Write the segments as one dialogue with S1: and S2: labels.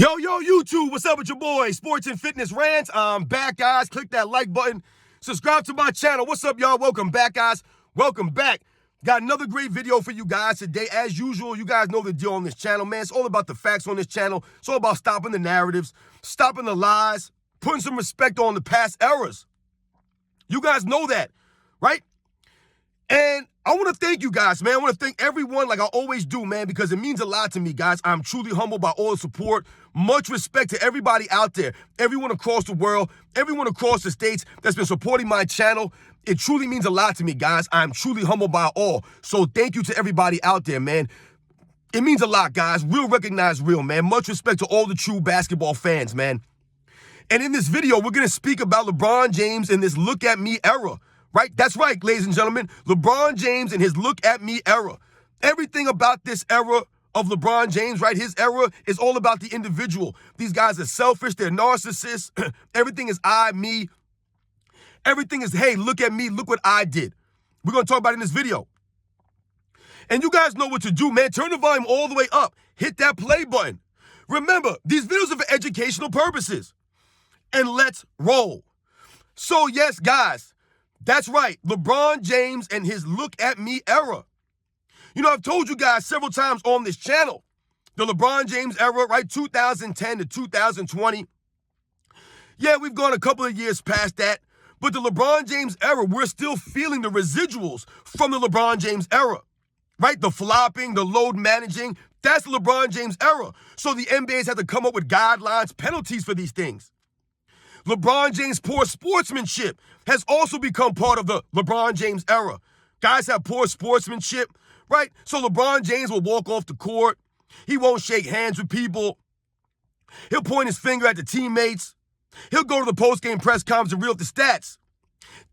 S1: Yo, YouTube, what's up with your boy? Sports and Fitness Rants. I'm back, guys. Click that like button. Subscribe to my channel. What's up, y'all? Welcome back, guys. Welcome back. Got another great video for you guys today. As usual, you guys know the deal on this channel, man. It's all about the facts on this channel. It's all about stopping the narratives, stopping the lies, putting some respect on the past eras. You guys know that, right? And I want to thank you guys, man. I want to thank everyone like I always do, man, because it means a lot to me, guys. I'm truly humbled by all the support. Much respect to everybody out there, everyone across the world, everyone across the states that's been supporting my channel. It truly means a lot to me, guys. I'm truly humbled by all. So thank you to everybody out there, man. It means a lot, guys. Real recognize real, man. Much respect to all the true basketball fans, man. And in this video, we're going to speak about LeBron James in this look at me era. Right? That's right, ladies and gentlemen. LeBron James and his look at me era. Everything about this era of LeBron James, right? His era is all about the individual. These guys are selfish. They're narcissists. Everything is I, me. Everything is, hey, look at me. Look what I did. We're going to talk about it in this video. And you guys know what to do, man. Turn the volume all the way up. Hit that play button. Remember, these videos are for educational purposes. And let's roll. So, yes, guys. That's right, LeBron James and his look at me era. You know, I've told you guys several times on this channel, the LeBron James era, right, 2010 to 2020. Yeah, we've gone a couple of years past that, but the LeBron James era, we're still feeling the residuals from the LeBron James era, right? The flopping, the load managing, that's the LeBron James era. So the NBA's had to come up with guidelines, penalties for these things. LeBron James' poor sportsmanship has also become part of the LeBron James era. Guys have poor sportsmanship, right? So LeBron James will walk off the court. He won't shake hands with people. He'll point his finger at the teammates. He'll go to the post-game press conference and reel up the stats.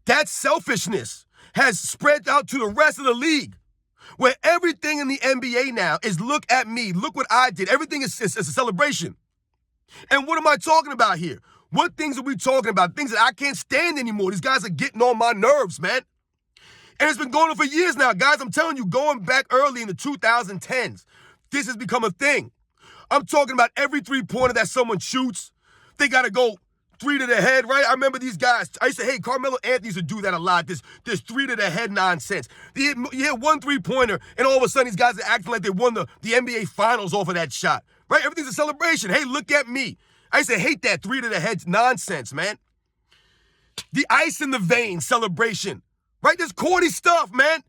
S1: That selfishness has spread out to the rest of the league, where everything in the NBA now is look at me, look what I did. Everything is a celebration. And what am I talking about here? What things are we talking about? Things that I can't stand anymore. These guys are getting on my nerves, man. And it's been going on for years now. Guys, I'm telling you, going back early in the 2010s, this has become a thing. I'm talking about every three-pointer that someone shoots, they got to go three to the head, right? I remember these guys. I used to, hey, Carmelo Anthony used to do that a lot, this three to the head nonsense. You hit one three-pointer, and all of a sudden these guys are acting like they won the NBA Finals off of that shot, right? Everything's a celebration. Hey, look at me. I used to hate that three to the head nonsense, man. The ice in the vein celebration, right? This corny stuff, man,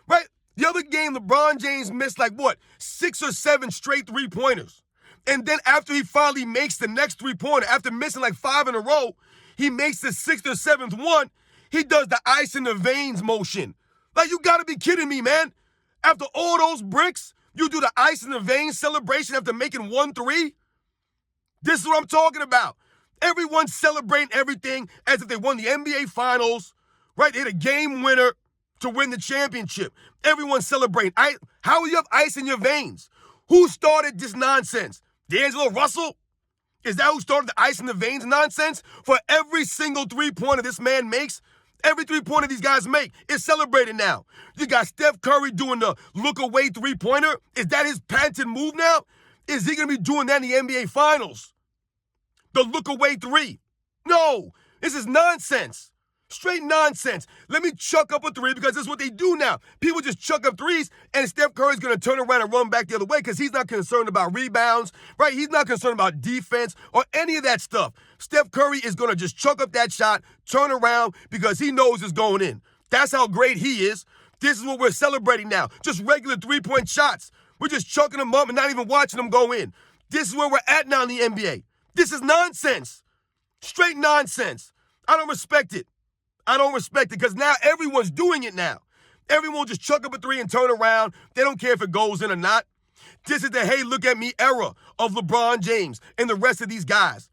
S1: right? The other game, LeBron James missed like what? 6 or 7 straight three-pointers. And then after he finally makes the next three-pointer, after missing like 5 in a row, he makes the 6th or 7th one. He does the ice in the veins motion. Like, you gotta be kidding me, man. After all those bricks, you do the ice in the veins celebration after making 1 3? This is what I'm talking about. Everyone's celebrating everything as if they won the NBA Finals, right? They hit a game winner to win the championship. Everyone's celebrating. How you have ice in your veins? Who started this nonsense? D'Angelo Russell? Is that who started the ice in the veins nonsense? For every single three-pointer this man makes, every three-pointer these guys make is celebrated now. You got Steph Curry doing the look-away three-pointer. Is that his patented move now? Is he going to be doing that in the NBA Finals? The look-away three? No, this is nonsense. Straight nonsense. Let me chuck up a three because this is what they do now. People just chuck up threes, and Steph Curry's going to turn around and run back the other way because he's not concerned about rebounds, right? He's not concerned about defense or any of that stuff. Steph Curry is going to just chuck up that shot, turn around because he knows it's going in. That's how great he is. This is what we're celebrating now. Just regular three-point shots. We're just chucking them up and not even watching them go in. This is where we're at now in the NBA. This is nonsense. Straight nonsense. I don't respect it. I don't respect it because now everyone's doing it now. Everyone will just chuck up a three and turn around. They don't care if it goes in or not. This is the hey, look at me era of LeBron James and the rest of these guys.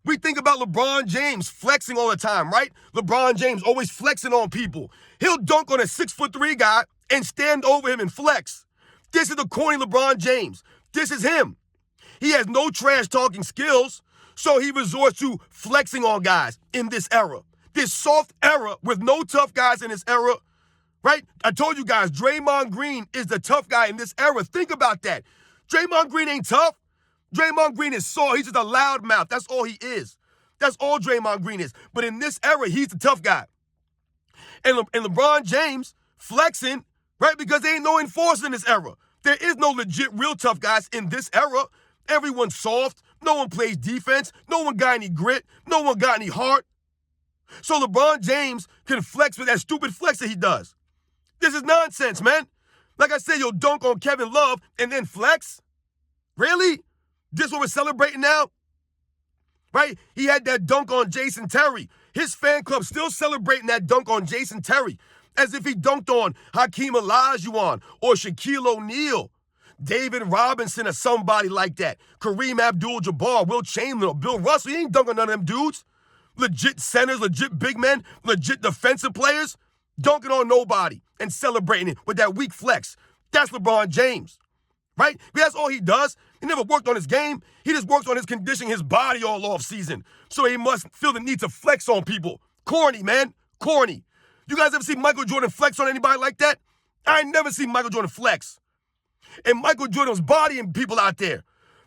S1: We think about LeBron James flexing all the time, right? LeBron James always flexing on people. He'll dunk on a 6'3" guy and stand over him and flex. This is the corny LeBron James. This is him. He has no trash-talking skills, so he resorts to flexing on guys in this era. This soft era with no tough guys in this era, right? I told you guys, Draymond Green is the tough guy in this era. Think about that. Draymond Green ain't tough. Draymond Green is soft. He's just a loudmouth. That's all he is. That's all Draymond Green is. But in this era, he's the tough guy. And LeBron James flexing, right? Because there ain't no enforcer in this era. There is no legit real tough guys in this era. Everyone's soft. No one plays defense. No one got any grit. No one got any heart. So LeBron James can flex with that stupid flex that he does. This is nonsense, man. Like I said, you'll dunk on Kevin Love and then flex? Really? This what we're celebrating now? Right? He had that dunk on Jason Terry. His fan club still celebrating that dunk on Jason Terry as if he dunked on Hakeem Olajuwon or Shaquille O'Neal, David Robinson or somebody like that. Kareem Abdul-Jabbar, Will Chamberlain, or Bill Russell. He ain't dunking on none of them dudes. Legit centers, legit big men, legit defensive players, dunking on nobody and celebrating it with that weak flex. That's LeBron James, right? But that's all he does. He never worked on his game. He just works on his conditioning, his body all off season. So he must feel the need to flex on people. Corny, man. Corny. You guys ever see Michael Jordan flex on anybody like that? I ain't never seen Michael Jordan flex. And Michael Jordan was bodying people out there,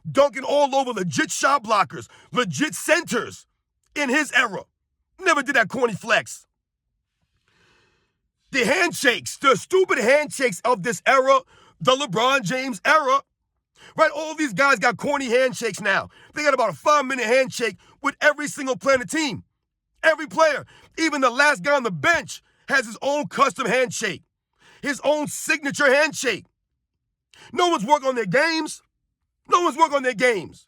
S1: dunking all over legit shot blockers, legit centers in his era. Never did that corny flex. The handshakes, the stupid handshakes of this era, the LeBron James era, right? All these guys got corny handshakes now. They got about a 5-minute handshake with every single player on the team. Every player, even the last guy on the bench, has his own custom handshake, his own signature handshake. No one's working on their games. No one's working on their games.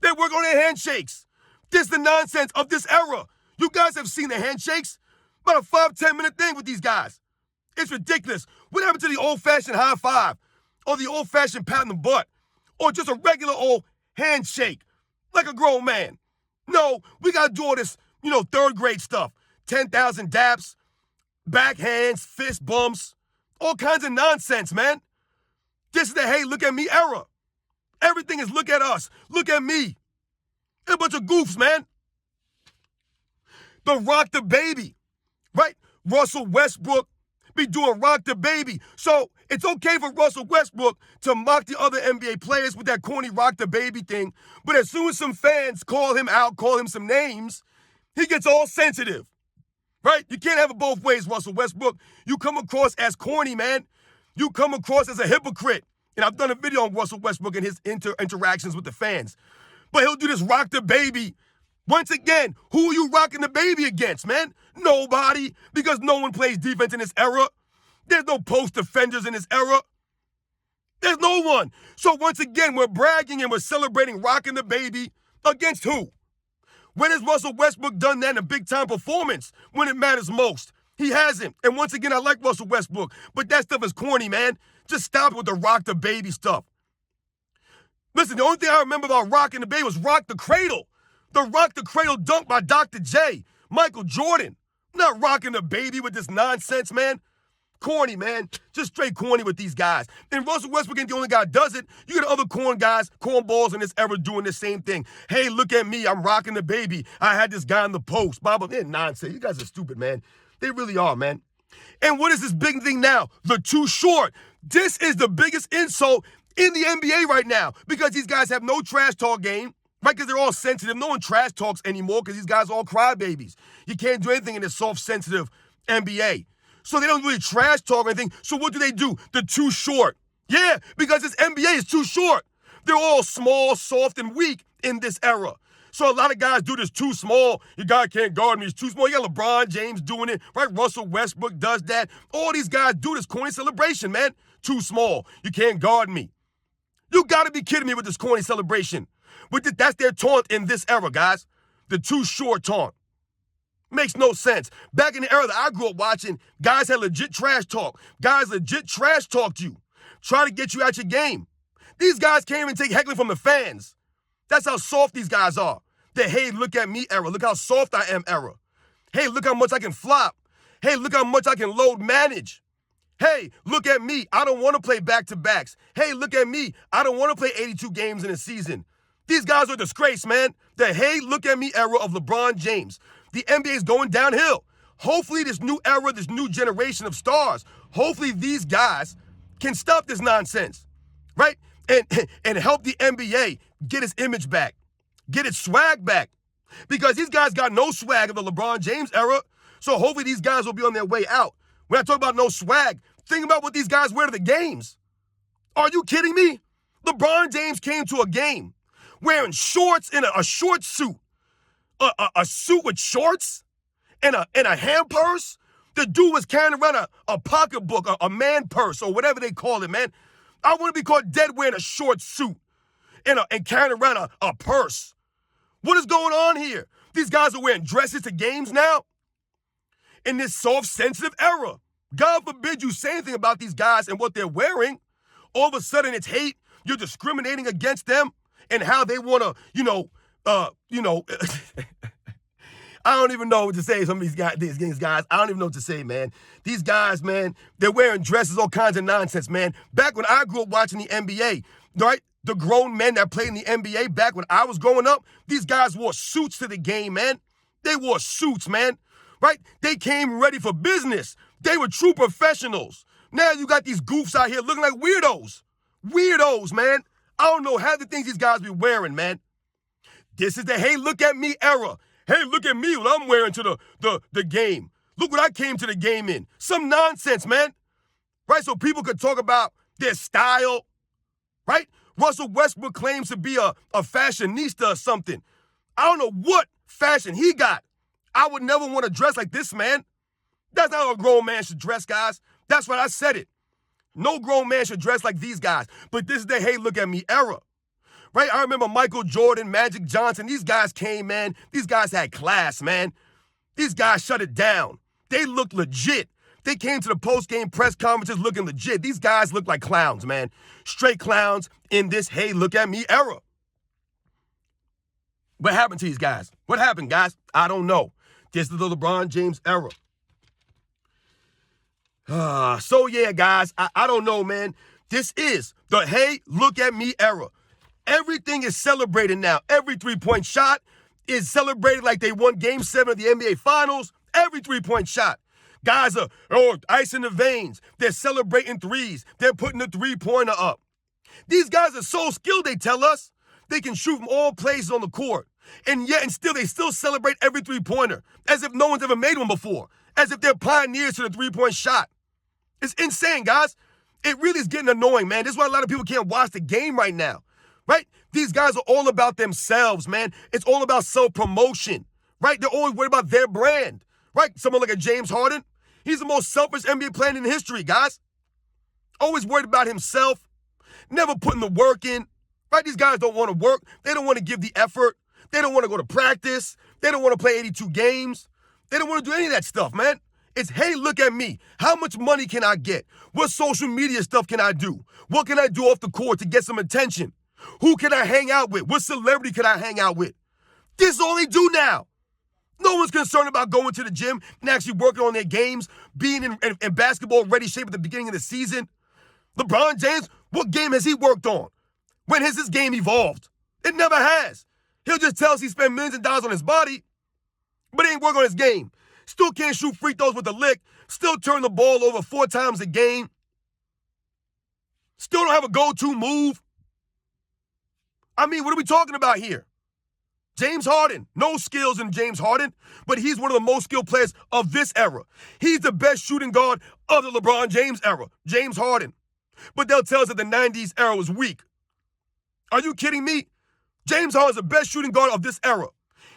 S1: They work on their handshakes. This is the nonsense of this era. You guys have seen the handshakes. About a 5-10 minute thing with these guys. It's ridiculous. What happened to the old-fashioned high five? Or the old-fashioned pat on the butt? Or just a regular old handshake? Like a grown man? No, we got to do all this, third grade stuff. 10,000 daps, backhands, fist bumps, all kinds of nonsense, man. This is the hey, look at me era. Everything is look at us. Look at me. They're a bunch of goofs, man. The rock the baby, right? Russell Westbrook be doing rock the baby. So it's okay for Russell Westbrook to mock the other NBA players with that corny rock the baby thing. But as soon as some fans call him out, call him some names, he gets all sensitive, right? You can't have it both ways, Russell Westbrook. You come across as corny, man. You come across as a hypocrite. And I've done a video on Russell Westbrook and his interactions with the fans. But he'll do this rock the baby. Once again, who are you rocking the baby against, man? Nobody, because no one plays defense in this era. There's no post defenders in this era. There's no one. So once again, we're bragging and we're celebrating rocking the baby against who? When has Russell Westbrook done that in a big-time performance when it matters most? He hasn't. And once again, I like Russell Westbrook, but that stuff is corny, man. Just stop it with the rock the baby stuff. Listen, the only thing I remember about rocking the baby was rock the cradle. The rock the cradle dunk by Dr. J, Michael Jordan. Not rocking the baby with this nonsense, man. Corny, man. Just straight corny with these guys. And Russell Westbrook ain't the only guy that does it. You got other cornballs in this era doing the same thing. Hey, look at me. I'm rocking the baby. I had this guy in the post. Blah, blah, they're nonsense. You guys are stupid, man. They really are, man. And what is this big thing now? The too short. This is the biggest insult in the NBA right now because these guys have no trash talk game, right? Because they're all sensitive. No one trash talks anymore because these guys are all crybabies. You can't do anything in this soft, sensitive NBA. So they don't really trash talk or anything. So what do? The too short. Yeah, because this NBA is too short. They're all small, soft, and weak in this era. So a lot of guys do this too small. Your guy can't guard me. He's too small. You got LeBron James doing it, right? Russell Westbrook does that. All these guys do this corny celebration, man. Too small. You can't guard me. You got to be kidding me with this corny celebration. But that's their taunt in this era, guys. The too short taunt. Makes no sense. Back in the era that I grew up watching, guys had legit trash talk. Guys legit trash talked you. Try to get you out your game. These guys can't even take heckling from the fans. That's how soft these guys are. The hey, look at me era. Look how soft I am era. Hey, look how much I can flop. Hey, look how much I can load manage. Hey, look at me. I don't want to play back-to-backs. Hey, look at me. I don't want to play 82 games in a season. These guys are a disgrace, man. The hey, look at me era of LeBron James. The NBA is going downhill. Hopefully this new era, this new generation of stars, hopefully these guys can stop this nonsense, right? and, and help the NBA get its image back, get its swag back. Because these guys got no swag of the LeBron James era, so hopefully these guys will be on their way out. When I talk about no swag, think about what these guys wear to the games. Are you kidding me? LeBron James came to a game wearing shorts and a short suit, a suit with shorts and a hand purse. The dude was carrying around a pocketbook, a man purse, or whatever they call it, man. I want to be caught dead wearing a short suit and carrying around a purse. What is going on here? These guys are wearing dresses to games now in this soft, sensitive era. God forbid you say anything about these guys and what they're wearing. All of a sudden it's hate. You're discriminating against them and how they want to, I don't even know what to say. Some of these guys, I don't even know what to say, man. These guys, man, they're wearing dresses, all kinds of nonsense, man. Back when I grew up watching the NBA, right? The grown men that played in the NBA back when I was growing up, these guys wore suits to the game, man. They wore suits, man, right? They came ready for business. They were true professionals. Now you got these goofs out here looking like weirdos. Weirdos, man. I don't know half the things these guys be wearing, man. This is the hey, look at me era. Hey, look at me, what I'm wearing to the game. Look what I came to the game in. Some nonsense, man. Right? So people could talk about their style, right? Russell Westbrook claims to be a fashionista or something. I don't know what fashion he got. I would never want to dress like this, man. That's not how a grown man should dress, guys. That's why I said it. No grown man should dress like these guys. But this is the hey, look at me era. Right? I remember Michael Jordan, Magic Johnson. These guys came, man. These guys had class, man. These guys shut it down. They looked legit. They came to the post-game press conferences looking legit. These guys look like clowns, man. Straight clowns in this hey, look at me era. What happened to these guys? What happened, guys? I don't know. This is the LeBron James era. So, yeah, guys, I don't know, man. This is the hey, look at me era. Everything is celebrated now. Every three-point shot is celebrated like they won Game 7 of the NBA Finals. Every three-point shot. Guys are, ice in the veins. They're celebrating threes. They're putting the three-pointer up. These guys are so skilled, they tell us. They can shoot from all places on the court. And still, they still celebrate every three-pointer as if no one's ever made one before. As if they're pioneers to the three-point shot. It's insane, guys. It really is getting annoying, man. This is why a lot of people can't watch the game right now. Right? These guys are all about themselves, man. It's all about self-promotion, right? They're always worried about their brand, right? Someone like a James Harden, he's the most selfish NBA player in history, guys. Always worried about himself, never putting the work in, right? These guys don't want to work. They don't want to give the effort. They don't want to go to practice. They don't want to play 82 games. They don't want to do any of that stuff, man. It's, hey, look at me. How much money can I get? What social media stuff can I do? What can I do off the court to get some attention? Who can I hang out with? What celebrity can I hang out with? This is all they do now. No one's concerned about going to the gym and actually working on their games, being in basketball ready shape at the beginning of the season. LeBron James, what game has he worked on? When has his game evolved? It never has. He'll just tell us he spent millions of dollars on his body, but he ain't working on his game. Still can't shoot free throws with a lick. Still turn the ball over 4 times a game. Still don't have a go-to move. I mean, what are we talking about here? James Harden, no skills in James Harden, but he's one of the most skilled players of this era. He's the best shooting guard of the LeBron James era, James Harden. But they'll tell us that the 90s era was weak. Are you kidding me? James Harden's the best shooting guard of this era.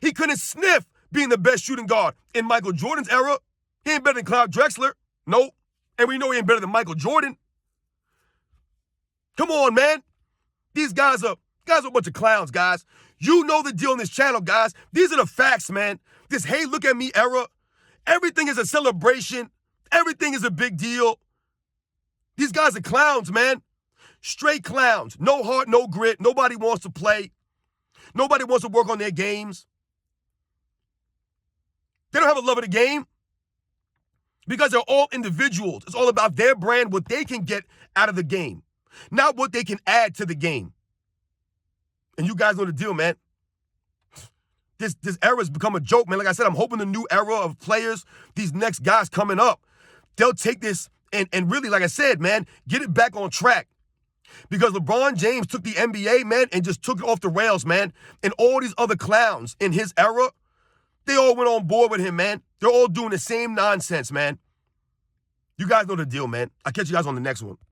S1: He couldn't sniff being the best shooting guard in Michael Jordan's era. He ain't better than Clyde Drexler. Nope. And we know he ain't better than Michael Jordan. Come on, man. These guys are a bunch of clowns, guys. You know the deal on this channel, guys. These are the facts, man. This hey, look at me era. Everything is a celebration. Everything is a big deal. These guys are clowns, man. Straight clowns. No heart, no grit. Nobody wants to play. Nobody wants to work on their games. They don't have a love of the game because they're all individuals. It's all about their brand, what they can get out of the game, not what they can add to the game. And you guys know the deal, man. This era's become a joke, man. Like I said, I'm hoping the new era of players, these next guys coming up, they'll take this and really, like I said, man, get it back on track. Because LeBron James took the NBA, man, and just took it off the rails, man. And all these other clowns in his era, they all went on board with him, man. They're all doing the same nonsense, man. You guys know the deal, man. I'll catch you guys on the next one.